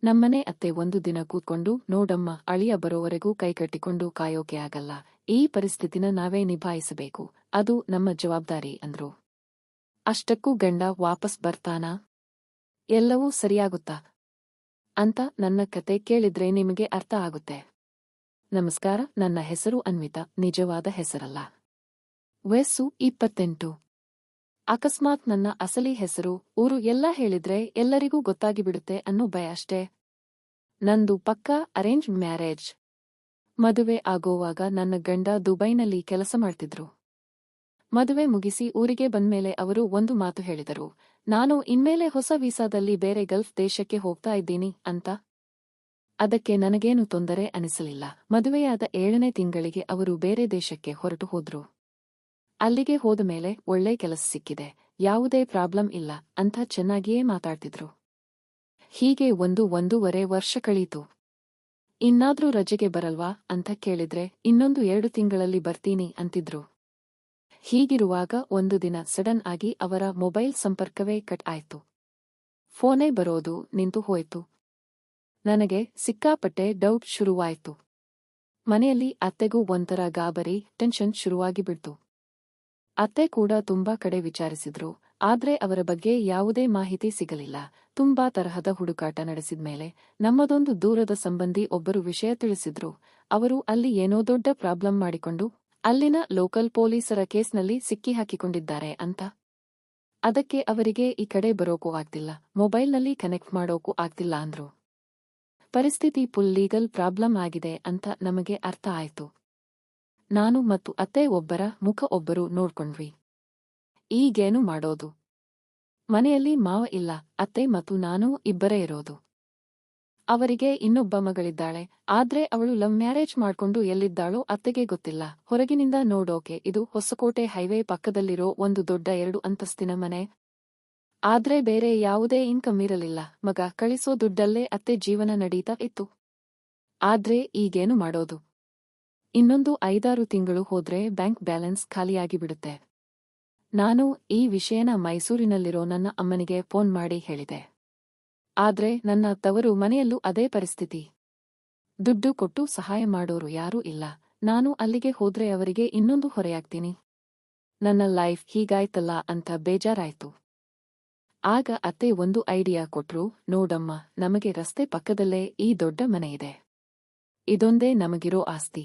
ನಮ್ಮನೆ ಅತ್ತೆ ಒಂದು ದಿನ ಕೂತ್ಕೊಂಡು ನೋಡಮ್ಮ ಅಳಿಯ ಬರೋವರೆಗೂ ಕೈಕಟ್ಟಿಕೊಂಡು ಕಾಯೋಕೆ ಆಗಲ್ಲ. ಈ ಪರಿಸ್ಥಿತಿನ ನಾವೇ ನಿಭಾಯಿಸಬೇಕು. ಅದು ನಮ್ಮ ಜವಾಬ್ದಾರಿ ಅಂದ್ರು. ಅಷ್ಟಕ್ಕೂ ಗಂಡ ವಾಪಸ್ ಬರ್ತಾನಾ? ಎಲ್ಲವೂ ಸರಿಯಾಗುತ್ತಾ ಅಂತ ನನ್ನ ಕತೆ ಕೇಳಿದ್ರೆ ನಿಮಗೆ ಅರ್ಥ ಆಗುತ್ತೆ. ನಮಸ್ಕಾರ, ನನ್ನ ಹೆಸರು ಅನ್ವಿತಾ. ನಿಜವಾದ ಹೆಸರಲ್ಲ. ವಯಸ್ಸು 28. ಅಕಸ್ಮಾತ್ ನನ್ನ ಅಸಲಿ ಹೆಸರು, ಊರು ಎಲ್ಲ ಹೇಳಿದ್ರೆ ಎಲ್ಲರಿಗೂ ಗೊತ್ತಾಗಿಬಿಡುತ್ತೆ ಅನ್ನೋ ಭಯ ಅಷ್ಟೇ. ನಂದು ಪಕ್ಕಾ ಅರೇಂಜ್ ಮ್ಯಾರೇಜ್. ಮದುವೆ ಆಗೋವಾಗ ನನ್ನ ಗಂಡ ದುಬೈನಲ್ಲಿ ಕೆಲಸ ಮಾಡ್ತಿದ್ರು. ಮದುವೆ ಮುಗಿಸಿ ಊರಿಗೆ ಬಂದ್ಮೇಲೆ ಅವರು ಒಂದು ಮಾತು ಹೇಳಿದರು, ನಾನು ಇನ್ಮೇಲೆ ಹೊಸ ವೀಸಾದಲ್ಲಿ ಬೇರೆ ಗಲ್ಫ್ ದೇಶಕ್ಕೆ ಹೋಗ್ತಾ ಇದ್ದೀನಿ ಅಂತ. ಅದಕ್ಕೆ ನನಗೇನು ತೊಂದರೆ ಅನಿಸಲಿಲ್ಲ. ಮದುವೆಯಾದ 7ನೇ ತಿಂಗಳಿಗೆ ಅವರು ಬೇರೆ ದೇಶಕ್ಕೆ ಹೊರಟು ಹೋದ್ರು. ಅಲ್ಲಿಗೆ ಹೋದಮೇಲೆ ಒಳ್ಳೆ ಕೆಲಸ ಸಿಕ್ಕಿದೆ, ಯಾವುದೇ ಪ್ರಾಬ್ಲಮ್ ಇಲ್ಲ ಅಂತ ಚೆನ್ನಾಗಿಯೇ ಮಾತಾಡ್ತಿದ್ರು. ಹೀಗೆ ಒಂದೂವರೆ ವರ್ಷ ಕಳೀತು. ಇನ್ನಾದ್ರೂ ರಜೆಗೆ ಬರಲ್ವಾ ಅಂತ ಕೇಳಿದ್ರೆ ಇನ್ನೊಂದು 2 ತಿಂಗಳಲ್ಲಿ ಬರ್ತೀನಿ ಅಂತಿದ್ರು. ಹೀಗಿರುವಾಗ ಒಂದು ದಿನ ಸಡನ್ ಆಗಿ ಅವರ ಮೊಬೈಲ್ ಸಂಪರ್ಕವೇ ಕಟ್ ಆಯ್ತು. ಫೋನೇ ಬರೋದು ನಿಂತು ಹೋಯ್ತು. ನನಗೆ ಸಿಕ್ಕಾಪಟ್ಟೆ ಡೌಟ್ ಶುರುವಾಯ್ತು. ಮನೆಯಲ್ಲಿ ಅತ್ತೆಗೂ ಒಂಥರ ಗಾಬರಿ, ಟೆನ್ಷನ್ ಶುರುವಾಗಿಬಿಡ್ತು. ಅತ್ತೆ ಕೂಡ ತುಂಬಾ ಕಡೆ ವಿಚಾರಿಸಿದ್ರು, ಆದ್ರೆ ಅವರ ಬಗ್ಗೆ ಯಾವುದೇ ಮಾಹಿತಿ ಸಿಗಲಿಲ್ಲ. ತುಂಬಾ ತರಹದ ಹುಡುಕಾಟ ನಡೆಸಿದ್ಮೇಲೆ ನಮ್ಮದೊಂದು ದೂರದ ಸಂಬಂಧಿ ಒಬ್ಬರು ವಿಷಯ ತಿಳಿಸಿದ್ರು. ಅವರು ಅಲ್ಲಿ ಏನೋ ದೊಡ್ಡ ಪ್ರಾಬ್ಲಮ್ ಮಾಡಿಕೊಂಡು ಅಲ್ಲಿನ ಲೋಕಲ್ ಪೊಲೀಸರ ಕೇಸ್ನಲ್ಲಿ ಸಿಕ್ಕಿಹಾಕಿಕೊಂಡಿದ್ದಾರೆ ಅಂತ. ಅದಕ್ಕೆ ಅವರಿಗೆ ಈ ಕಡೆ ಬರೋಕೂ ಆಗ್ತಿಲ್ಲ, ಮೊಬೈಲ್ನಲ್ಲಿ ಕನೆಕ್ಟ್ ಮಾಡೋಕೂ ಆಗ್ತಿಲ್ಲ ಅಂದ್ರು. ಪರಿಸ್ಥಿತಿ ಫುಲ್ ಲೀಗಲ್ ಪ್ರಾಬ್ಲಮ್ ಆಗಿದೆ ಅಂತ ನಮಗೆ ಅರ್ಥ ಆಯ್ತು. ನಾನು ಮತ್ತು ಅತ್ತೆ ಒಬ್ಬರ ಮುಖ ಒಬ್ಬರು ನೋಡ್ಕೊಂಡ್ವಿ. ಈಗೇನು ಮಾಡೋದು? ಮನೆಯಲ್ಲಿ ಮಾವ ಇಲ್ಲ, ಅತ್ತೆ ಮತ್ತು ನಾನು ಇಬ್ಬರೇ ಇರೋದು. ಅವರಿಗೆ ಇನ್ನೊಬ್ಬ ಮಗಳಿದ್ದಾಳೆ, ಆದ್ರೆ ಅವಳು ಲವ್ ಮ್ಯಾರೇಜ್ ಮಾಡ್ಕೊಂಡು ಎಲ್ಲಿದ್ದಾಳೋ ಅತ್ತೆಗೆ ಗೊತ್ತಿಲ್ಲ. ಹೊರಗಿನಿಂದ ನೋಡೋಕೆ ಇದು ಹೊಸಕೋಟೆ ಹೈವೇ ಪಕ್ಕದಲ್ಲಿರೋ ಒಂದು ದೊಡ್ಡ 2 ಅಂತಸ್ತಿನ ಮನೆ. ಆದ್ರೆ ಬೇರೆ ಯಾವುದೇ ಇನ್ಕಮ್ ಇರಲಿಲ್ಲ. ಮಗ ಕಳಿಸೋ ದುಡ್ಡಲ್ಲೇ ಅತ್ತೆ ಜೀವನ ನಡೀತಾ ಇತ್ತು. ಆದ್ರೆ ಈಗೇನು ಮಾಡೋದು? ಇನ್ನೊಂದು 5-6 ತಿಂಗಳು ಹೋದ್ರೆ ಬ್ಯಾಂಕ್ ಬ್ಯಾಲೆನ್ಸ್ ಖಾಲಿಯಾಗಿಬಿಡುತ್ತೆ. ನಾನು ಈ ವಿಷಯನ ಮೈಸೂರಿನಲ್ಲಿರೋ ನನ್ನ ಅಮ್ಮನಿಗೆ ಫೋನ್ ಮಾಡಿ ಹೇಳಿದೆ. ಆದ್ರೆ ನನ್ನ ತವರು ಮನೆಯಲ್ಲೂ ಅದೇ ಪರಿಸ್ಥಿತಿ. ದುಡ್ಡು ಕೊಟ್ಟು ಸಹಾಯ ಮಾಡೋರು ಯಾರೂ ಇಲ್ಲ. ನಾನು ಅಲ್ಲಿಗೆ ಹೋದ್ರೆ ಅವರಿಗೆ ಇನ್ನೊಂದು ಹೊರೆಯಾಗ್ತೀನಿ. ನನ್ನ ಲೈಫ್ ಹೀಗಾಯ್ತಲ್ಲ ಅಂತ ಬೇಜಾರಾಯ್ತು. ಆಗ ಅತ್ತೆ ಒಂದು ಐಡಿಯಾ ಕೊಟ್ರು. ನೋಡಮ್ಮ, ನಮಗೆ ರಸ್ತೆ ಪಕ್ಕದಲ್ಲೇ ಈ ದೊಡ್ಡ ಮನೆ ಇದೆ. ಇದೊಂದೇ ನಮಗಿರೋ ಆಸ್ತಿ.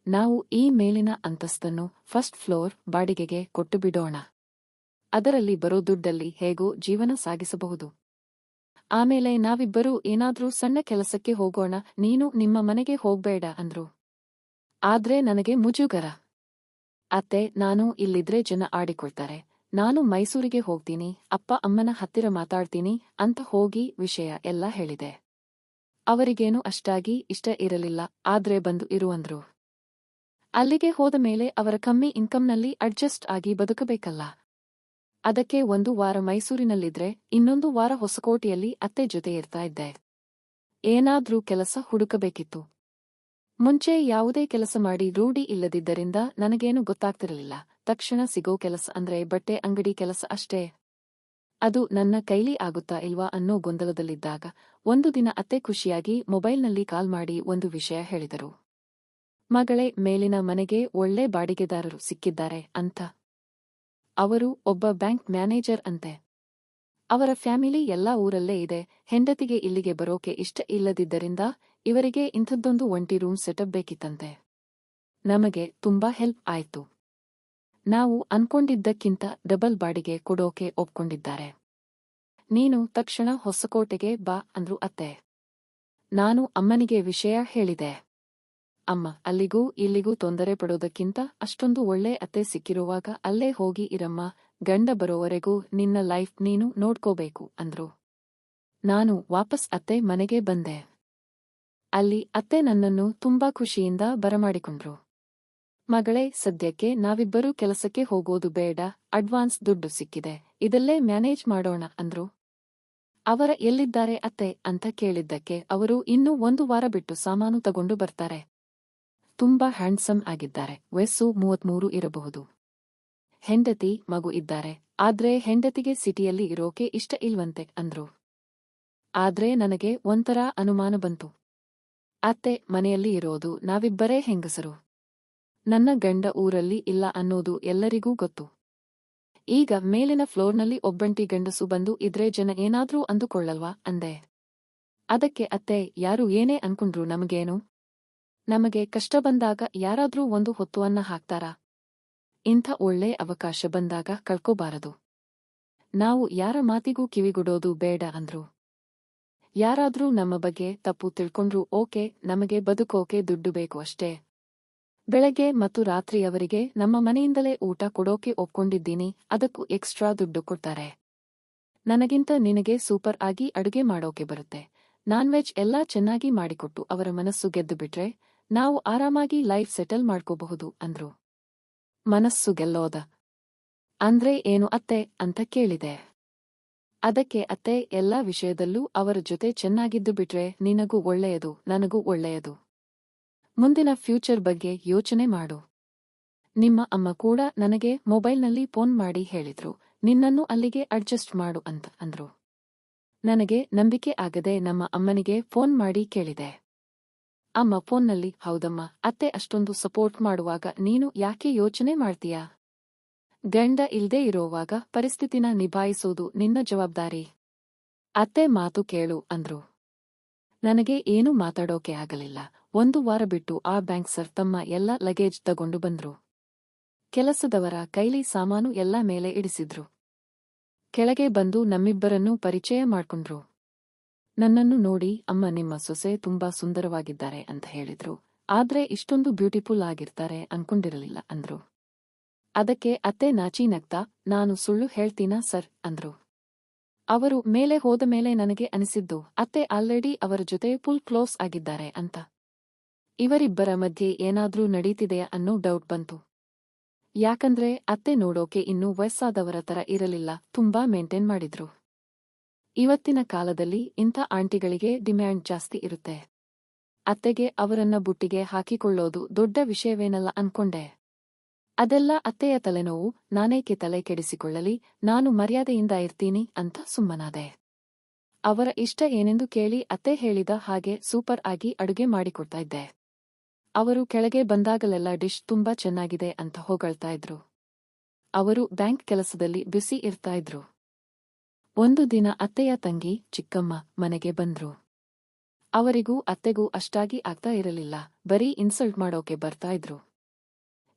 ನಾವು ಈ ಮೇಲಿನ ಅಂತಸ್ತನ್ನು ಫಸ್ಟ್ ಫ್ಲೋರ್ ಬಾಡಿಗೆಗೆ ಕೊಟ್ಟು ಬಿಡೋಣ. ಅದರಲ್ಲಿ ಬರೋ ದುಡ್ಡಲ್ಲಿ ಹೇಗೋ ಜೀವನ ಸಾಗಿಸಬಹುದು. ಆಮೇಲೆ ನಾವಿಬ್ಬರೂ ಏನಾದ್ರೂ ಸಣ್ಣ ಕೆಲಸಕ್ಕೆ ಹೋಗೋಣ, ನೀನು ನಿಮ್ಮ ಮನೆಗೆ ಹೋಗ್ಬೇಡ ಅಂದ್ರು. ಆದ್ರೆ ನನಗೆ ಮುಜುಗರ. ಅತ್ತೆ, ನಾನು ಇಲ್ಲಿದ್ರೆ ಜನ ಆಡಿಕೊಳ್ತಾರೆ, ನಾನು ಮೈಸೂರಿಗೆ ಹೋಗ್ತೀನಿ, ಅಪ್ಪ ಅಮ್ಮನ ಹತ್ತಿರ ಮಾತಾಡ್ತೀನಿ ಅಂತ ಹೋಗಿ ವಿಷಯ ಎಲ್ಲ ಹೇಳಿದೆ. ಅವರಿಗೇನು ಅಷ್ಟಾಗಿ ಇಷ್ಟ ಇರಲಿಲ್ಲ, ಆದ್ರೆ ಬಂದು ಇರುವಂದ್ರು. ಅಲ್ಲಿಗೆ ಹೋದ ಮೇಲೆ ಅವರ ಕಮ್ಮಿ ಇನ್ಕಮ್ನಲ್ಲಿ ಅಡ್ಜಸ್ಟ್ ಆಗಿ ಬದುಕಬೇಕಲ್ಲ. ಅದಕ್ಕೆ 1 ವಾರ ಮೈಸೂರಿನಲ್ಲಿದ್ರೆ ಇನ್ನೊಂದು ವಾರ ಹೊಸಕೋಟೆಯಲ್ಲಿ ಅತ್ತೆ ಜೊತೆ ಇರ್ತಾ ಇದ್ದೆ. ಏನಾದ್ರೂ ಕೆಲಸ ಹುಡುಕಬೇಕಿತ್ತು. ಮುಂಚೆ ಯಾವುದೇ ಕೆಲಸ ಮಾಡಿ ರೂಢಿ ಇಲ್ಲದಿದ್ದರಿಂದ ನನಗೇನು ಗೊತ್ತಾಗ್ತಿರಲಿಲ್ಲ. ತಕ್ಷಣ ಸಿಗೋ ಕೆಲಸ ಅಂದ್ರೆ ಬಟ್ಟೆ ಅಂಗಡಿ ಕೆಲಸ ಅಷ್ಟೇ. ಅದು ನನ್ನ ಕೈಲಿ ಆಗುತ್ತಾ ಇಲ್ವಾ ಅನ್ನೋ ಗೊಂದಲದಲ್ಲಿದ್ದಾಗ ಒಂದು ದಿನ ಅತ್ತೆ ಖುಷಿಯಾಗಿ ಮೊಬೈಲ್ನಲ್ಲಿ ಕಾಲ್ ಮಾಡಿ ಒಂದು ವಿಷಯ ಹೇಳಿದರು. ಮಗಳೇ, ಮೇಲಿನ ಮನೆಗೆ ಒಳ್ಳೆ ಬಾಡಿಗೆದಾರರು ಸಿಕ್ಕಿದ್ದಾರೆ ಅಂತ. ಅವರು ಒಬ್ಬ ಬ್ಯಾಂಕ್ ಮ್ಯಾನೇಜರ್ ಅಂತೆ. ಅವರ ಫ್ಯಾಮಿಲಿ ಎಲ್ಲ ಊರಲ್ಲೇ ಇದೆ. ಹೆಂಡತಿಗೆ ಇಲ್ಲಿಗೆ ಬರೋಕೆ ಇಷ್ಟ ಇಲ್ಲದಿದ್ದರಿಂದ ಇವರಿಗೆ ಇಂಥದ್ದೊಂದು ಒಂಟಿ ರೂಮ್ ಸೆಟಪ್ ಬೇಕಿತ್ತಂತೆ. ನಮಗೆ ತುಂಬಾ ಹೆಲ್ಪ್ ಆಯ್ತು. ನಾವು ಅನ್ಕೊಂಡಿದ್ದಕ್ಕಿಂತ ಡಬಲ್ ಬಾಡಿಗೆ ಕೊಡೋಕೆ ಒಪ್ಕೊಂಡಿದ್ದಾರೆ. ನೀನು ತಕ್ಷಣ ಹೊಸಕೋಟೆಗೆ ಬಾ ಅಂದ್ರು ಅತ್ತೆ. ನಾನು ಅಮ್ಮನಿಗೆ ವಿಷಯ ಹೇಳಿದೆ. ಅಮ್ಮ, ಅಲ್ಲಿಗೂ ಇಲ್ಲಿಗೂ ತೊಂದರೆ ಪಡೋದಕ್ಕಿಂತ ಅಷ್ಟೊಂದು ಒಳ್ಳೆ ಅತ್ತೆ ಸಿಕ್ಕಿರುವಾಗ ಅಲ್ಲೇ ಹೋಗಿ ಇರಮ್ಮ, ಗಂಡ ಬರೋವರೆಗೂ ನಿನ್ನ ಲೈಫ್ ನೀನು ನೋಡ್ಕೋಬೇಕು ಅಂದ್ರು. ನಾನು ವಾಪಸ್ ಅತ್ತೆ ಮನೆಗೆ ಬಂದೆ. ಅಲ್ಲಿ ಅತ್ತೆ ನನ್ನನ್ನು ತುಂಬಾ ಖುಷಿಯಿಂದ ಬರಮಾಡಿಕೊಂಡ್ರು. ಮಗಳೇ, ಸದ್ಯಕ್ಕೆ ನಾವಿಬ್ಬರೂ ಕೆಲಸಕ್ಕೆ ಹೋಗೋದು ಬೇಡ, ಅಡ್ವಾನ್ಸ್ ದುಡ್ಡು ಸಿಕ್ಕಿದೆ, ಇದಲ್ಲೇ ಮ್ಯಾನೇಜ್ ಮಾಡೋಣ ಅಂದ್ರು. ಅವರ ಎಲ್ಲಿದ್ದಾರೆ ಅತ್ತೆ ಅಂತ ಕೇಳಿದ್ದಕ್ಕೆ ಅವರು ಇನ್ನೂ 1 ವಾರ ಬಿಟ್ಟು ಸಾಮಾನು ತಗೊಂಡು ಬರ್ತಾರೆ. ತುಂಬಾ ಹ್ಯಾಂಡ್ಸಮ್ ಆಗಿದ್ದಾರೆ, ವಯಸ್ಸು 33 ಇರಬಹುದು. ಹೆಂಡತಿ ಮಗು ಇದ್ದಾರೆ, ಆದ್ರೆ ಹೆಂಡತಿಗೆ ಸಿಟಿಯಲ್ಲಿ ಇರೋಕೆ ಇಷ್ಟ ಇಲ್ವಂತೆ ಅಂದ್ರು. ಆದ್ರೆ ನನಗೆ ಒಂಥರ ಅನುಮಾನ ಬಂತು. ಅತ್ತೆ ಮನೆಯಲ್ಲಿ ಇರೋದು ನಾವಿಬ್ಬರೇ ಹೆಂಗಸರು. ನನ್ನ ಗಂಡ ಊರಲ್ಲಿ ಇಲ್ಲ ಅನ್ನೋದು ಎಲ್ಲರಿಗೂ ಗೊತ್ತು. ಈಗ ಮೇಲಿನ ಫ್ಲೋರ್ನಲ್ಲಿ ಒಬ್ಬಂಟಿ ಗಂಡಸು ಬಂದು ಇದ್ರೆ ಜನ ಏನಾದ್ರೂ ಅಂದುಕೊಳ್ಳಲ್ವಾ ಅಂದೆ. ಅದಕ್ಕೆ ಅತ್ತೆ ಯಾರು ಏನೇ ಅನ್ಕೊಂಡ್ರು ನಮಗೇನು? ನಮಗೆ ಕಷ್ಟ ಬಂದಾಗ ಯಾರಾದ್ರೂ ಒಂದು ಹೊತ್ತು ಅನ್ನ ಹಾಕ್ತಾರಾ? ಇಂಥ ಒಳ್ಳೆ ಅವಕಾಶ ಬಂದಾಗ ಕಳ್ಕೋಬಾರದು. ನಾವು ಯಾರ ಮಾತಿಗೂ ಕಿವಿಗೊಡೋದು ಬೇಡ ಅಂದ್ರು. ಯಾರಾದ್ರೂ ನಮ್ಮ ಬಗ್ಗೆ ತಪ್ಪು ತಿಳ್ಕೊಂಡ್ರು ಓಕೆ, ನಮಗೆ ಬದುಕೋಕೆ ದುಡ್ಡು ಬೇಕು ಅಷ್ಟೇ. ಬೆಳಗ್ಗೆ ಮತ್ತು ರಾತ್ರಿಯವರಿಗೆ ನಮ್ಮ ಮನೆಯಿಂದಲೇ ಊಟ ಕೊಡೋಕೆ ಒಪ್ಕೊಂಡಿದ್ದೀನಿ, ಅದಕ್ಕೂ ಎಕ್ಸ್ಟ್ರಾ ದುಡ್ಡು ಕೊಡ್ತಾರೆ. ನನಗಿಂತ ನಿನಗೆ ಸೂಪರ್ ಆಗಿ ಅಡುಗೆ ಮಾಡೋಕೆ ಬರುತ್ತೆ. ನಾನ್ ವೆಜ್ ಎಲ್ಲಾ ಚೆನ್ನಾಗಿ ಮಾಡಿಕೊಟ್ಟು ಅವರ ಮನಸ್ಸು ಗೆದ್ದು ಬಿಟ್ರೆ ನಾವು ಆರಾಮಾಗಿ ಲೈಫ್ ಸೆಟಲ್ ಮಾಡ್ಕೋಬಹುದು ಅಂದ್ರು. ಮನಸ್ಸು ಗೆಲ್ಲೋದ ಅಂದ್ರೆ ಏನು ಅತ್ತೆ ಅಂತ ಕೇಳಿದೆ. ಅದಕ್ಕೆ ಅತ್ತೆ ಎಲ್ಲಾ ವಿಷಯದಲ್ಲೂ ಅವರ ಜೊತೆ ಚೆನ್ನಾಗಿದ್ದು ಬಿಟ್ರೆ ನಿನಗೂ ಒಳ್ಳೆಯದು, ನನಗೂ ಒಳ್ಳೆಯದು. ಮುಂದಿನ ಫ್ಯೂಚರ್ ಬಗ್ಗೆ ಯೋಚನೆ ಮಾಡು. ನಿಮ್ಮ ಅಮ್ಮ ಕೂಡ ನನಗೆ ಮೊಬೈಲ್ನಲ್ಲಿ ಫೋನ್ ಮಾಡಿ ಹೇಳಿದ್ರು, ನಿನ್ನನ್ನು ಅಲ್ಲಿಗೆ ಅಡ್ಜಸ್ಟ್ ಮಾಡು ಅಂತ ಅಂದ್ರು. ನನಗೆ ನಂಬಿಕೆ ಆಗದೆ ನಮ್ಮ ಅಮ್ಮನಿಗೆ ಫೋನ್ ಮಾಡಿ ಕೇಳಿದೆ. ಅಮ್ಮ ಫೋನ್ನಲ್ಲಿ, ಹೌದಮ್ಮ, ಅತ್ತೆ ಅಷ್ಟೊಂದು ಸಪೋರ್ಟ್ ಮಾಡುವಾಗ ನೀನು ಯಾಕೆ ಯೋಚನೆ ಮಾಡ್ತೀಯಾ? ಗಂಡ ಇಲ್ದೇ ಇರೋವಾಗ ಪರಿಸ್ಥಿತಿನ ನಿಭಾಯಿಸೋದು ನಿನ್ನ ಜವಾಬ್ದಾರಿ. ಅತ್ತೆ ಮಾತು ಕೇಳು ಅಂದ್ರು. ನನಗೆ ಏನೂ ಮಾತಾಡೋಕೆ ಆಗಲಿಲ್ಲ. 1 ವಾರ ಬಿಟ್ಟು ಆ ಬ್ಯಾಂಕ್ ಸರ್ ತಮ್ಮ ಎಲ್ಲ ಲಗೇಜ್ ತಗೊಂಡು ಬಂದ್ರು. ಕೆಲಸದವರ ಕೈಲಿ ಸಾಮಾನು ಎಲ್ಲ ಮೇಲೆ ಇಡಿಸಿದ್ರು. ಕೆಳಗೆ ಬಂದು ನಮ್ಮಿಬ್ಬರನ್ನೂ ಪರಿಚಯ ಮಾಡ್ಕೊಂಡ್ರು. ನನ್ನನ್ನು ನೋಡಿ, ಅಮ್ಮ ನಿಮ್ಮ ಸೊಸೆ ತುಂಬಾ ಸುಂದರವಾಗಿದ್ದಾರೆ ಅಂತ ಹೇಳಿದ್ರು, ಆದ್ರೆ ಇಷ್ಟೊಂದು ಬ್ಯೂಟಿಫುಲ್ ಆಗಿರ್ತಾರೆ ಅನ್ಕೊಂಡಿರಲಿಲ್ಲ ಅಂದ್ರು. ಅದಕ್ಕೆ ಅತ್ತೆ ನಾಚಿ ನಗ್ತಾ, ನಾನು ಸುಳ್ಳು ಹೇಳ್ತೀನಾ ಸರ್ ಅಂದ್ರು. ಅವರು ಮೇಲೆ ಹೋದ ಮೇಲೆ ನನಗೆ ಅನಿಸಿದ್ದು ಅತ್ತೆ ಆಲ್ರೆಡಿ ಅವರ ಜೊತೆ ಫುಲ್ ಕ್ಲೋಸ್ ಆಗಿದ್ದಾರೆ ಅಂತ. ಇವರಿಬ್ಬರ ಮಧ್ಯೆ ಏನಾದ್ರೂ ನಡೀತಿದೆಯಾ ಅನ್ನೋ ಡೌಟ್ ಬಂತು. ಯಾಕಂದ್ರೆ ಅತ್ತೆ ನೋಡೋಕೆ ಇನ್ನೂ ವಯಸ್ಸಾದವರ ತರ ಇರಲಿಲ್ಲ, ತುಂಬಾ ಮೇಂಟೈನ್ ಮಾಡಿದ್ರು. ಇವತ್ತಿನ ಕಾಲದಲ್ಲಿ ಇಂಥ ಆಂಟಿಗಳಿಗೆ ಡಿಮ್ಯಾಂಡ್ ಜಾಸ್ತಿ ಇರುತ್ತೆ. ಅತ್ತೆಗೆ ಅವರನ್ನ ಬುಟ್ಟಿಗೆ ಹಾಕಿಕೊಳ್ಳೋದು ದೊಡ್ಡ ವಿಷಯವೇನಲ್ಲ ಅನ್ಕೊಂಡೆ. ಅದೆಲ್ಲ ಅತ್ತೆಯ ತಲೆನೋವು, ನಾನೇಕೆ ತಲೆ ಕೆಡಿಸಿಕೊಳ್ಳಲಿ, ನಾನು ಮರ್ಯಾದೆಯಿಂದ ಇರ್ತೀನಿ ಅಂತ ಸುಮ್ಮನಾದೆ. ಅವರ ಇಷ್ಟ ಏನೆಂದು ಕೇಳಿ ಅತ್ತೆ ಹೇಳಿದ ಹಾಗೆ ಸೂಪರ್ ಆಗಿ ಅಡುಗೆ ಮಾಡಿಕೊಡ್ತಾ ಇದ್ದೆ. ಅವರು ಕೆಳಗೆ ಬಂದಾಗಲೆಲ್ಲ ಡಿಶ್ ತುಂಬಾ ಚೆನ್ನಾಗಿದೆ ಅಂತ ಹೊಗಳ್ತಾ ಇದ್ರು. ಅವರು ಬ್ಯಾಂಕ್ ಕೆಲಸದಲ್ಲಿ ಬ್ಯುಸಿ ಇರ್ತಾ ಇದ್ರು. ಒಂದು ದಿನ ಅತ್ತೆಯ ತಂಗಿ ಚಿಕ್ಕಮ್ಮ ಮನೆಗೆ ಬಂದ್ರು. ಅವರಿಗೂ ಅತ್ತೆಗೂ ಅಷ್ಟಾಗಿ ಆಗ್ತಾ ಇರಲಿಲ್ಲ, ಬರೀ ಇನ್ಸಲ್ಟ್ ಮಾಡೋಕೆ ಬರ್ತಾ ಇದ್ರು.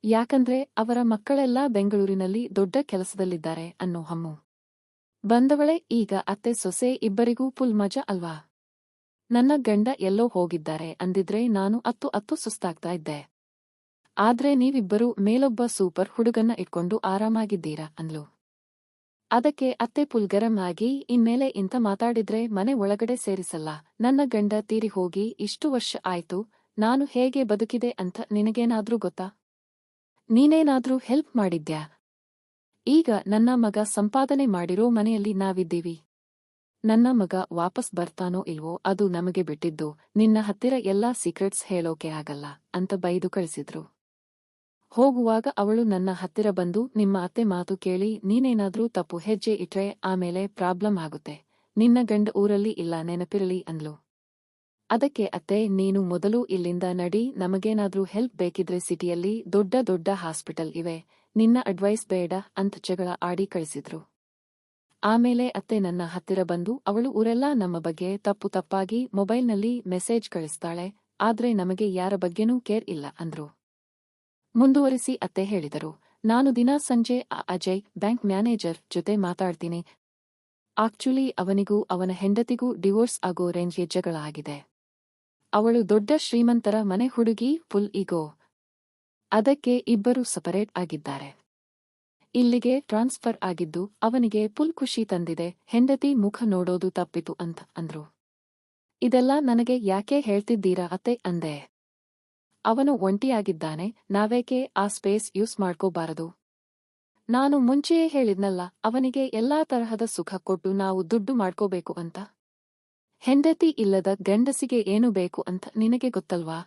ಯಾಕಂದ್ರೆ ಅವರ ಮಕ್ಕಳೆಲ್ಲ ಬೆಂಗಳೂರಿನಲ್ಲಿ ದೊಡ್ಡ ಕೆಲಸದಲ್ಲಿದ್ದಾರೆ ಅನ್ನೋ ಹಮ್ಮು. ಬಂದವಳೆ ಈಗ ಅತ್ತೆ ಸೊಸೆ ಇಬ್ಬರಿಗೂ ಫುಲ್ ಮಜಾ ಅಲ್ವಾ? ನನ್ನ ಗಂಡ ಎಲ್ಲೋ ಹೋಗಿದ್ದಾರೆ ಅಂದಿದ್ರೆ ನಾನು ಅತ್ತು ಸುಸ್ತಾಗ್ತಾ ಇದ್ದೆ. ಆದ್ರೆ ನೀವಿಬ್ಬರೂ ಮೇಲೊಬ್ಬ ಸೂಪರ್ ಹುಡುಗನ್ನ ಇಟ್ಕೊಂಡು ಆರಾಮಾಗಿದ್ದೀರಾ ಅಂದ್ಲು. ಅದಕ್ಕೆ ಅತ್ತೆ ಫುಲ್ ಗರಂ ಆಗಿ, ಇನ್ಮೇಲೆ ಇಂಥ ಮಾತಾಡಿದ್ರೆ ಮನೆ ಒಳಗಡೆ ಸೇರಿಸಲ್ಲ. ನನ್ನ ಗಂಡ ತೀರಿ ಹೋಗಿ ಇಷ್ಟು ವರ್ಷ ಆಯ್ತು, ನಾನು ಹೇಗೆ ಬದುಕಿದೆ ಅಂತ ನಿನಗೇನಾದ್ರೂ ಗೊತ್ತಾ? ನೀನೇನಾದ್ರೂ ಹೆಲ್ಪ್ ಮಾಡಿದ್ಯಾ? ಈಗ ನನ್ನ ಮಗ ಸಂಪಾದನೆ ಮಾಡಿರೋ ಮನೆಯಲ್ಲಿ ನಾವಿದ್ದೀವಿ. ನನ್ನ ಮಗ ವಾಪಸ್ ಬರ್ತಾನೋ ಇಲ್ವೋ ಅದು ನಮಗೆ ಬಿಟ್ಟಿದ್ದು, ನಿನ್ನ ಹತ್ತಿರ ಎಲ್ಲಾ ಸೀಕ್ರೆಟ್ಸ್ ಹೇಳೋಕೆ ಆಗಲ್ಲ ಅಂತ ಬೈದು ಕಳಿಸಿದ್ರು. ಹೋಗುವಾಗ ಅವಳು ನನ್ನ ಹತ್ತಿರ ಬಂದು, ನಿಮ್ಮ ಅತ್ತೆ ಮಾತು ಕೇಳಿ ನೀನೇನಾದ್ರೂ ತಪ್ಪು ಹೆಜ್ಜೆ ಇಟ್ರೆ ಆಮೇಲೆ ಪ್ರಾಬ್ಲಮ್ ಆಗುತ್ತೆ, ನಿನ್ನ ಗಂಡ ಊರಲ್ಲಿ ಇಲ್ಲ ನೆನಪಿರಲಿ ಅಂದ್ಲು. ಅದಕ್ಕೆ ಅತ್ತೆ ನೀನು ಮೊದಲು ಇಲ್ಲಿಂದ ನಡಿ, ನಮಗೇನಾದ್ರೂ ಹೆಲ್ಪ್ ಬೇಕಿದ್ರೆ ಸಿಟಿಯಲ್ಲಿ ದೊಡ್ಡ ದೊಡ್ಡ ಹಾಸ್ಪಿಟಲ್ ಇವೆ, ನಿನ್ನ ಅಡ್ವೈಸ್ ಬೇಡ ಅಂತ ಜಗಳ ಆಡಿ ಕಳಿಸಿದ್ರು. ಆಮೇಲೆ ಅತ್ತೆ ನನ್ನ ಹತ್ತಿರ ಬಂದು, ಅವಳು ಊರೆಲ್ಲ ನಮ್ಮ ಬಗ್ಗೆ ತಪ್ಪಾಗಿ ಮೊಬೈಲ್ನಲ್ಲಿ ಮೆಸೇಜ್ ಕಳಿಸ್ತಾಳೆ, ಆದ್ರೆ ನಮಗೆ ಯಾರ ಬಗ್ಗೆನೂ ಕೇರ್ ಇಲ್ಲ ಅಂದ್ರು. ಮುಂದುವರಿಸಿ ಅತ್ತೆ ಹೇಳಿದರು, ನಾನು ದಿನಾ ಸಂಜೆ ಆ ಅಜಯ್ ಬ್ಯಾಂಕ್ ಮ್ಯಾನೇಜರ್ ಜೊತೆ ಮಾತಾಡ್ತೀನಿ. ಆಕ್ಚುಲಿ ಅವನಿಗೂ ಅವನ ಹೆಂಡತಿಗೂ ಡಿವೋರ್ಸ್ ಆಗೋ ರೇಂಜ್ಗೆ ಜಗಳ ಆಗಿದೆ. ಅವಳು ದೊಡ್ಡ ಶ್ರೀಮಂತರ ಮನೆ ಹುಡುಗಿ, ಫುಲ್ ಈಗೋ. ಅದಕ್ಕೆ ಇಬ್ಬರು ಸಪರೇಟ್ ಆಗಿದ್ದಾರೆ. ಇಲ್ಲಿಗೆ ಟ್ರಾನ್ಸ್ಫರ್ ಆಗಿದ್ದು ಅವನಿಗೆ ಫುಲ್ ಖುಷಿ ತಂದಿದೆ, ಹೆಂಡತಿ ಮುಖ ನೋಡೋದು ತಪ್ಪಿತು ಅಂತ ಅಂದ್ರು. ಇದೆಲ್ಲ ನನಗೆ ಯಾಕೆ ಹೇಳ್ತಿದ್ದೀರಾ ಅತ್ತೆ ಅಂದೆ. ಅವನು ಒಂಟಿಯಾಗಿದ್ದಾನೆ, ನಾವೇಕೆ ಆ ಸ್ಪೇಸ್ ಯೂಸ್ ಮಾಡ್ಕೋಬಾರದು? ನಾನು ಮುಂಚೆಯೇ ಹೇಳಿದ್ನಲ್ಲ, ಅವನಿಗೆ ಎಲ್ಲಾ ತರಹದ ಸುಖ ಕೊಟ್ಟು ನಾವು ದುಡ್ಡು ಮಾಡ್ಕೋಬೇಕು ಅಂತ. ಹೆಂಡತಿ ಇಲ್ಲದ ಗಂಡಸಿಗೆ ಏನು ಬೇಕು ಅಂತ ನಿನಗೆ ಗೊತ್ತಲ್ವಾ?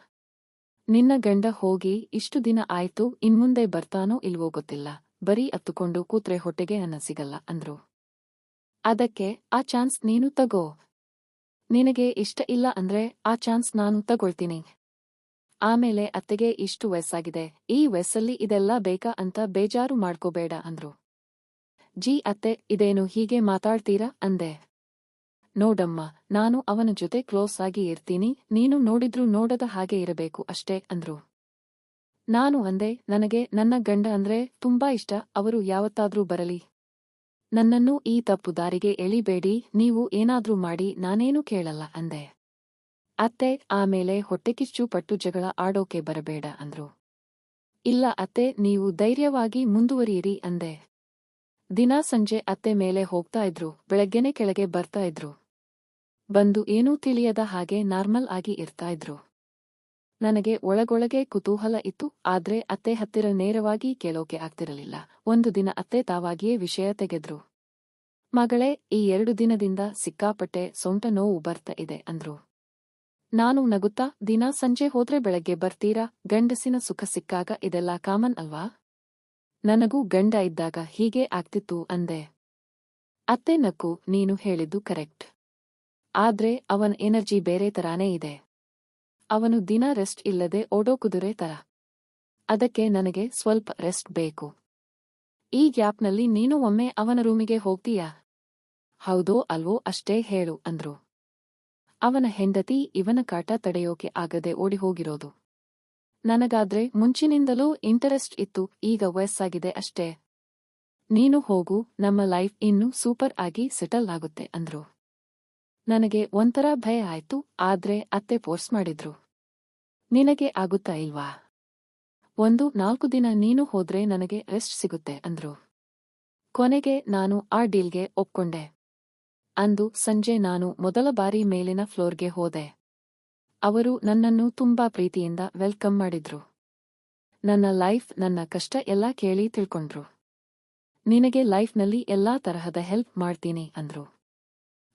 ನಿನ್ನ ಗಂಡ ಹೋಗಿ ಇಷ್ಟು ದಿನ ಆಯ್ತು, ಇನ್ಮುಂದೆ ಬರ್ತಾನೋ ಇಲ್ವೋ ಗೊತ್ತಿಲ್ಲ, ಬರೀ ಅತ್ತುಕೊಂಡು ಕೂತ್ರೆ ಹೊಟ್ಟೆಗೆ ಅನ್ನ ಸಿಗಲ್ಲ ಅಂದ್ರು. ಅದಕ್ಕೆ ಆ ಚಾನ್ಸ್ ನೀನು ತಗೋ. ನಿನಗೆ ಇಷ್ಟ ಇಲ್ಲ ಅಂದ್ರೆ ಆ ಚಾನ್ಸ್ ನಾನು ತಗೊಳ್ತೀನಿ. ಆಮೇಲೆ ಅತ್ತೆಗೆ ಇಷ್ಟು ವಯಸ್ಸಾಗಿದೆ, ಈ ವಯಸ್ಸಲ್ಲಿ ಇದೆಲ್ಲ ಬೇಕಾ ಅಂತ ಬೇಜಾರು ಮಾಡ್ಕೋಬೇಡ ಅಂದ್ರು. ಜೀ ಅತ್ತೆ, ಇದೇನು ಹೀಗೆ ಮಾತಾಡ್ತೀರಾ ಅಂದೆ. ನೋಡಮ್ಮ, ನಾನು ಅವನ ಜೊತೆ ಕ್ಲೋಸ್ ಆಗಿ ಇರ್ತೀನಿ, ನೀನು ನೋಡಿದ್ರೂ ನೋಡದ ಹಾಗೆ ಇರಬೇಕು ಅಷ್ಟೇ ಅಂದ್ರು. ನಾನು ಅಂದೆ, ನನಗೆ ನನ್ನ ಗಂಡ ಅಂದ್ರೆ ತುಂಬಾ ಇಷ್ಟ, ಅವರು ಯಾವತ್ತಾದ್ರೂ ಬರಲಿ. ನನ್ನನ್ನು ಈ ತಪ್ಪು ದಾರಿಗೆ ಎಳಿಬೇಡಿ, ನೀವು ಏನಾದ್ರೂ ಮಾಡಿ ನಾನೇನು ಕೇಳಲ್ಲ ಅಂದೆ. ಅತ್ತೆ ಆಮೇಲೆ ಹೊಟ್ಟೆಕಿಚ್ಚು ಪಟ್ಟು ಜಗಳ ಆಡೋಕೆ ಬರಬೇಡ ಅಂದ್ರು. ಇಲ್ಲ ಅತ್ತೆ, ನೀವು ಧೈರ್ಯವಾಗಿ ಮುಂದುವರಿಯಿರಿ ಅಂದೆ. ದಿನಾ ಸಂಜೆ ಅತ್ತೆ ಮೇಲೆ ಹೋಗ್ತಾ ಇದ್ರು, ಬೆಳಗ್ಗೆನೆ ಕೆಳಗೆ ಬರ್ತಾ ಇದ್ರು. ಬಂದು ಏನೂ ತಿಳಿಯದ ಹಾಗೆ ನಾರ್ಮಲ್ ಆಗಿ ಇರ್ತಾ ಇದ್ರು. ನನಗೆ ಒಳಗೊಳಗೆ ಕುತೂಹಲ ಇತ್ತು, ಆದ್ರೆ ಅತ್ತೆ ಹತ್ತಿರ ನೇರವಾಗಿ ಕೇಳೋಕೆ ಆಗ್ತಿರಲಿಲ್ಲ. ಒಂದು ದಿನ ಅತ್ತೆ ತಾವಾಗಿಯೇ ವಿಷಯ ತೆಗೆದ್ರು. ಮಗಳೇ, ಈ 2 ದಿನದಿಂದ ಸಿಕ್ಕಾಪಟ್ಟೆ ಸೊಂಟ ನೋವು ಬರ್ತಾ ಇದೆ ಅಂದ್ರು. ನಾನು ನಗುತ್ತಾ, ದಿನಾ ಸಂಜೆ ಹೋದ್ರೆ ಬೆಳಗ್ಗೆ ಬರ್ತೀರಾ, ಗಂಡಸಿನ ಸುಖ ಸಿಕ್ಕಾಗ ಇದೆಲ್ಲ ಕಾಮನ್ ಅಲ್ವಾ? ನನಗೂ ಗಂಡ ಇದ್ದಾಗ ಹೀಗೆ ಆಗ್ತಿತ್ತು ಅಂದೆ. ಅತ್ತೆ ನಕ್ಕು, ನೀನು ಹೇಳಿದ್ದು ಕರೆಕ್ಟ್. ಆದ್ರೆ ಅವನ್ ಎನರ್ಜಿ ಬೇರೆ ತರಾನೇ ಇದೆ. ಅವನು ದಿನ ರೆಸ್ಟ್ ಇಲ್ಲದೆ ಓಡೋ ಕುದುರೆ ತರ. ಅದಕ್ಕೆ ನನಗೆ ಸ್ವಲ್ಪ ರೆಸ್ಟ್ ಬೇಕು. ಈ ಗ್ಯಾಪ್ನಲ್ಲಿ ನೀನು ಒಮ್ಮೆ ಅವನ ರೂಮಿಗೆ ಹೋಗ್ತೀಯಾ? ಹೌದೋ ಅಲ್ವೋ ಅಷ್ಟೇ ಹೇಳು ಅಂದ್ರು. ಅವನ ಹೆಂಡತಿ ಇವನ ಕಾಟ ತಡೆಯೋಕೆ ಆಗದೆ ಓಡಿಹೋಗಿರೋದು. ನನಗಾದ್ರೆ ಮುಂಚಿನಿಂದಲೂ ಇಂಟರೆಸ್ಟ್ ಇತ್ತು, ಈಗ ವಯಸ್ಸಾಗಿದೆ ಅಷ್ಟೇ. ನೀನು ಹೋಗು, ನಮ್ಮ ಲೈಫ್ ಇನ್ನೂ ಸೂಪರ್ ಆಗಿ ಸೆಟಲ್ ಆಗುತ್ತೆ ಅಂದ್ರು. ನನಗೆ ಒಂಥರ ಭಯ ಆಯ್ತು, ಆದ್ರೆ ಅತ್ತೆ ಫೋರ್ಸ್ ಮಾಡಿದ್ರು. ನಿನಗೆ ಆಗುತ್ತಾ ಇಲ್ವಾ? 4 ದಿನ ನೀನು ಹೋದ್ರೆ ನನಗೆ ರೆಸ್ಟ್ ಸಿಗುತ್ತೆ ಅಂದ್ರು. ಕೊನೆಗೆ ನಾನು ಆ ಡೀಲ್ಗೆ ಒಪ್ಕೊಂಡೆ. ಅಂದು ಸಂಜೆ ನಾನು ಮೊದಲ ಬಾರಿ ಮೇಲಿನ ಫ್ಲೋರ್ಗೆ ಹೋದೆ. ಅವರು ನನ್ನನ್ನು ತುಂಬಾ ಪ್ರೀತಿಯಿಂದ ವೆಲ್ಕಮ್ ಮಾಡಿದ್ರು. ನನ್ನ ಲೈಫ್, ನನ್ನ ಕಷ್ಟ ಎಲ್ಲ ಕೇಳಿ ತಿಳ್ಕೊಂಡ್ರು. ನಿನಗೆ ಲೈಫ್ನಲ್ಲಿ ಎಲ್ಲಾ ತರಹದ ಹೆಲ್ಪ್ ಮಾಡ್ತೀನಿ ಅಂದ್ರು.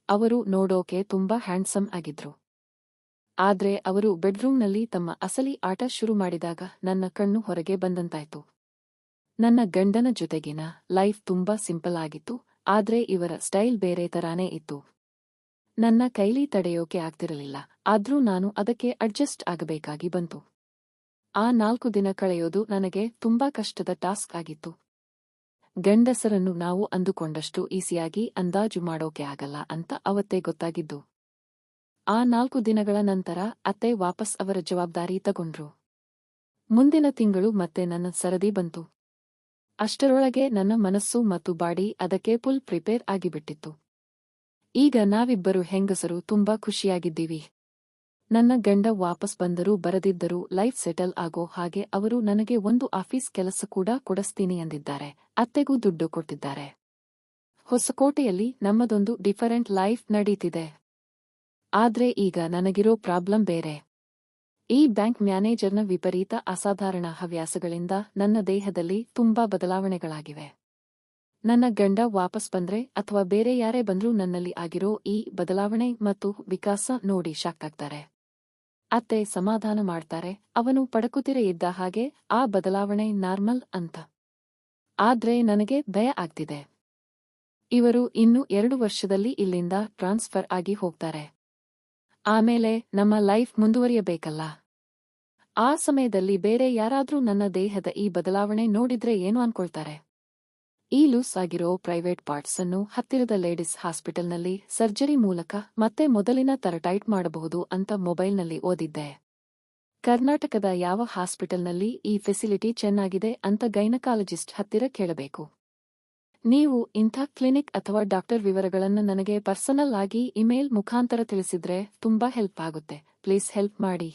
ಅವರು ನೋಡೋಕೆ ತುಂಬಾ ಹ್ಯಾಂಡ್ಸಮ್ ಆಗಿದ್ರು. ಆದ್ರೆ ಅವರು ಬೆಡ್ರೂಮ್ನಲ್ಲಿ ತಮ್ಮ ಅಸಲಿ ಆಟ ಶುರು ಮಾಡಿದಾಗ ನನ್ನ ಕಣ್ಣು ಹೊರಗೆ ಬಂದಂತಾಯ್ತು. ನನ್ನ ಗಂಡನ ಜೊತೆಗಿನ ಲೈಫ್ ತುಂಬಾ ಸಿಂಪಲ್ ಆಗಿತ್ತು, ಆದ್ರೆ ಇವರ ಸ್ಟೈಲ್ ಬೇರೆ ತರಾನೇ ಇತ್ತು. ನನ್ನ ಕೈಲಿ ತಡೆಯೋಕೆ ಆಗ್ತಿರಲಿಲ್ಲ, ಆದ್ರೂ ನಾನು ಅದಕ್ಕೆ ಅಡ್ಜಸ್ಟ್ ಆಗಬೇಕಾಗಿ ಬಂತು. ಆ 4 ದಿನ ಕಳೆಯೋದು ನನಗೆ ತುಂಬಾ ಕಷ್ಟದ ಟಾಸ್ಕ್ ಆಗಿತ್ತು. ಗಂಡಸರನ್ನು ನಾವು ಅಂದುಕೊಂಡಷ್ಟು ಈಸಿಯಾಗಿ ಅಂದಾಜು ಮಾಡೋಕೆ ಆಗಲ್ಲ ಅಂತ ಅವತ್ತೇ ಗೊತ್ತಾಗಿದ್ದು. ಆ 4 ದಿನಗಳ ನಂತರ ಅತ್ತೆ ವಾಪಸ್ ಅವರ ಜವಾಬ್ದಾರಿ ತಗೊಂಡ್ರು. ಮುಂದಿನ ತಿಂಗಳು ಮತ್ತೆ ನನ್ನ ಸರದಿ ಬಂತು. ಅಷ್ಟರೊಳಗೆ ನನ್ನ ಮನಸ್ಸು ಮತ್ತು ಬಾಡಿ ಅದಕ್ಕೆ ಫುಲ್ ಪ್ರಿಪೇರ್ ಆಗಿಬಿಟ್ಟಿತ್ತು. ಈಗ ನಾವಿಬ್ಬರು ಹೆಂಗಸರು ತುಂಬಾ ಖುಷಿಯಾಗಿದ್ದೀವಿ. ನನ್ನ ಗಂಡ ವಾಪಸ್ ಬಂದರೂ ಬರದಿದ್ದರೂ ಲೈಫ್ ಸೆಟಲ್ ಆಗೋ ಹಾಗೆ ಅವರು ನನಗೆ ಒಂದು ಆಫೀಸ್ ಕೆಲಸ ಕೂಡ ಕೊಡಿಸ್ತೀನಿ ಎಂದಿದ್ದಾರೆ. ಅತ್ತೆಗೂ ದುಡ್ಡು ಕೊಟ್ಟಿದ್ದಾರೆ. ಹೊಸಕೋಟೆಯಲ್ಲಿ ನಮ್ಮದೊಂದು ಡಿಫರೆಂಟ್ ಲೈಫ್ ನಡೀತಿದೆ. ಆದ್ರೆ ಈಗ ನನಗಿರೋ ಪ್ರಾಬ್ಲಮ್ ಬೇರೆ. ಈ ಬ್ಯಾಂಕ್ ಮ್ಯಾನೇಜರ್ನ ವಿಪರೀತ ಅಸಾಧಾರಣ ಹವ್ಯಾಸಗಳಿಂದ ನನ್ನ ದೇಹದಲ್ಲಿ ತುಂಬಾ ಬದಲಾವಣೆಗಳಾಗಿವೆ. ನನ್ನ ಗಂಡ ವಾಪಸ್ ಬಂದ್ರೆ ಅಥವಾ ಬೇರೆ ಯಾರೇ ಬಂದ್ರೂ ನನ್ನಲ್ಲಿ ಆಗಿರೋ ಈ ಬದಲಾವಣೆ ಮತ್ತು ವಿಕಾಸ ನೋಡಿ ಶಾಕ್ ಆಗ್ತಾರೆ. ಅತ್ತೆ ಸಮಾಧಾನ ಮಾಡ್ತಾರೆ, ಅವನು ಪಡಕುತಿರೆ ಇದ್ದ ಹಾಗೆ, ಆ ಬದಲಾವಣೆ ನಾರ್ಮಲ್ ಅಂತ. ಆದ್ರೆ ನನಗೆ ಭಯ ಆಗ್ತಿದೆ. ಇವರು ಇನ್ನು 2 ವರ್ಷದಲ್ಲಿ ಇಲ್ಲಿಂದ ಟ್ರಾನ್ಸ್ಫರ್ ಆಗಿ ಹೋಗ್ತಾರೆ. ಆಮೇಲೆ ನಮ್ಮ ಲೈಫ್ ಮುಂದುವರಿಯಬೇಕಲ್ಲ. ಆ ಸಮಯದಲ್ಲಿ ಬೇರೆ ಯಾರಾದ್ರೂ ನನ್ನ ದೇಹದ ಈ ಬದಲಾವಣೆ ನೋಡಿದ್ರೆ ಏನು ಅನ್ಕೊಳ್ತಾರೆ? ಈ ಲೂಸ್ ಆಗಿರೋ ಪ್ರೈವೇಟ್ ಪಾರ್ಟ್ಸ್ ಅನ್ನು ಹತ್ತಿರದ ಲೇಡೀಸ್ ಹಾಸ್ಪಿಟಲ್ನಲ್ಲಿ ಸರ್ಜರಿ ಮೂಲಕ ಮತ್ತೆ ಮೊದಲಿನ ತರ ಟೈಟ್ ಮಾಡಬಹುದು ಅಂತ ಮೊಬೈಲ್ನಲ್ಲಿ ಓದಿದ್ದೆ. ಕರ್ನಾಟಕದ ಯಾವ ಹಾಸ್ಪಿಟಲ್ನಲ್ಲಿ ಈ ಫೆಸಿಲಿಟಿ ಚೆನ್ನಾಗಿದೆ ಅಂತ ಗೈನಕಾಲಜಿಸ್ಟ್ ಹತ್ತಿರ ಕೇಳಬೇಕು. ನೀವು ಇಂಥ ಕ್ಲಿನಿಕ್ ಅಥವಾ ಡಾಕ್ಟರ್ ವಿವರಗಳನ್ನು ನನಗೆ ಪರ್ಸನಲ್ ಆಗಿ ಇಮೇಲ್ ಮುಖಾಂತರ ತಿಳಿಸಿದ್ರೆ ತುಂಬಾ ಹೆಲ್ಪ್ ಆಗುತ್ತೆ. ಪ್ಲೀಸ್ ಹೆಲ್ಪ್ ಮಾಡಿ.